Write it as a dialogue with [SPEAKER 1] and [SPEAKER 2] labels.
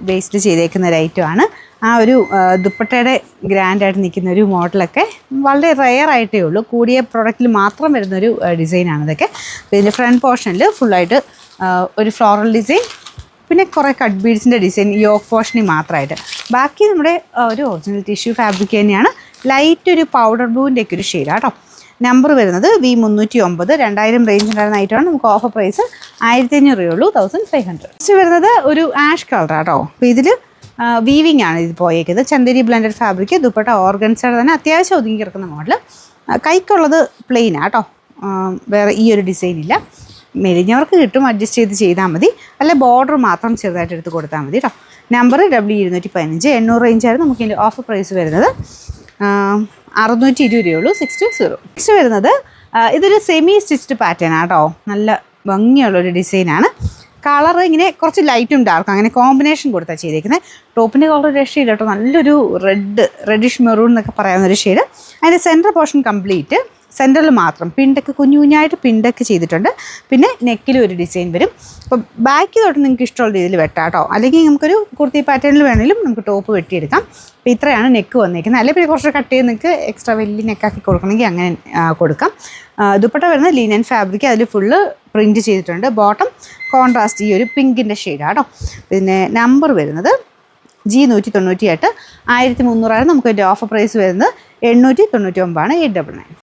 [SPEAKER 1] Based ചെയ്തേക്കുന്ന ഒരു ഐറ്റമാണ്. ആ ഒരു ദുപ്പട്ടയുടെ ഗ്രാൻഡായിട്ട് നിൽക്കുന്ന ഒരു മോഡലൊക്കെ വളരെ റെയർ ആയിട്ടേ ഉള്ളൂ. കൂടിയ പ്രൊഡക്റ്റിൽ മാത്രം വരുന്നൊരു ഡിസൈനാണ് ഇതൊക്കെ. ഇതിൻ്റെ ഫ്രണ്ട് പോർഷനിൽ ഫുള്ളായിട്ട് ഒരു ഫ്ലോറൽ ഡിസൈൻ, പിന്നെ കുറേ കട്ട് ബീഡ്സിൻ്റെ ഡിസൈൻ യോക്ക് പോർഷനിൽ മാത്രമായിട്ട്. ബാക്കി നമ്മുടെ ഒരു ഒറിജിനൽ ടിഷ്യൂ ഫാബ്രിക് തന്നെയാണ്. ലൈറ്റ് ഒരു പൗഡർ ബ്ലൂവിൻ്റെ ഒക്കെ ഒരു ഷെയ്ഡാണ് കേട്ടോ. നമ്പർ വരുന്നത് V309, 2000 റേഞ്ച് ഉണ്ടായിരുന്ന ഐറ്റമാണ്. നമുക്ക് ഓഫർ പ്രൈസ് 1500 ഉള്ളൂ, 1500. നെക്സ്റ്റ് വരുന്നത് ഒരു ആഷ് കളറാണ് കേട്ടോ. അപ്പോൾ ഇതിൽ വീവിങ് ആണ് ഇത് പോയേക്കുന്നത്. ചന്ദേരി ബ്ലെൻഡഡ് ഫാബ്രിക്, ദുപ്പട്ട ഓർഗൻസയുടെ തന്നെ അത്യാവശ്യം ഒതുങ്ങി കിടക്കുന്ന മോഡൽ. കൈക്കുള്ളത് പ്ലെയിനാണ് കേട്ടോ, വേറെ ഈ ഒരു ഡിസൈൻ ഇല്ല. മെലിഞ്ഞവർക്ക് കിട്ടും, അഡ്ജസ്റ്റ് ചെയ്താൽ മതി. അല്ലെ ബോർഡർ മാത്രം ചെറുതായിട്ട് എടുത്ത് കൊടുത്താൽ മതി കേട്ടോ. Number W215, 800 റേഞ്ചായിരുന്നു. നമുക്ക് ഇതിൻ്റെ ഓഫർ പ്രൈസ് വരുന്നത് 620 രൂപയുള്ളൂ, 620. നെക്സ്റ്റ് വരുന്നത് ഇതൊരു സെമി സ്റ്റിച്ച്ഡ് പാറ്റേൺ ആണ് കേട്ടോ. നല്ല ഭംഗിയുള്ളൊരു ഡിസൈനാണ്. കളർ ഇങ്ങനെ കുറച്ച് ലൈറ്റും ഡാർക്കും അങ്ങനെ കോമ്പിനേഷൻ കൊടുത്താൽ ചെയ്തേക്കുന്നത്. ടോപ്പിൻ്റെ കളർ രക്ഷയില്ല കേട്ടോ, നല്ലൊരു റെഡിഷ് മെറൂൺ എന്നൊക്കെ പറയാവുന്നൊരു ഷെയ്ഡ്. അതിൻ്റെ സെൻറ്റർ പോർഷൻ കംപ്ലീറ്റ് സെൻറ്ററിൽ മാത്രം പിണ്ടൊക്കെ കുഞ്ഞായിട്ട് പിണ്ടൊക്കെ ചെയ്തിട്ടുണ്ട്. പിന്നെ നെക്കിലും ഒരു ഡിസൈൻ വരും. അപ്പോൾ ബാക്ക് തൊട്ട് നിങ്ങൾക്ക് ഇഷ്ടമുള്ള രീതിയിൽ വെട്ടാം കേട്ടോ. അല്ലെങ്കിൽ നമുക്കൊരു കുർത്തി പാറ്റേണിൽ വേണമെങ്കിലും നമുക്ക് ടോപ്പ് വെട്ടിയെടുക്കാം. അപ്പോൾ ഇത്രയാണ് നെക്ക് വന്നേക്കുന്നത്. അല്ലെങ്കിൽ പിന്നെ കുറച്ച് കട്ട് ചെയ്ത് നിങ്ങൾക്ക് എക്സ്ട്രാ വലിയ നെക്കാക്കി കൊടുക്കണമെങ്കിൽ അങ്ങനെ കൊടുക്കാം. ദുപ്പട്ട വരുന്നത് ലിനൻ ഫാബ്രിക്, അതിൽ ഫുള്ള് പ്രിൻറ്റ് ചെയ്തിട്ടുണ്ട്. ബോട്ടം കോൺട്രാസ്റ്റ് ഈ ഒരു പിങ്കിൻ്റെ ഷെയ്ഡാണ് കേട്ടോ. പിന്നെ നമ്പർ വരുന്നത് G198, 1300. നമുക്ക് അതിൻ്റെ ഓഫർ പ്രൈസ് വരുന്നത് 899, 899.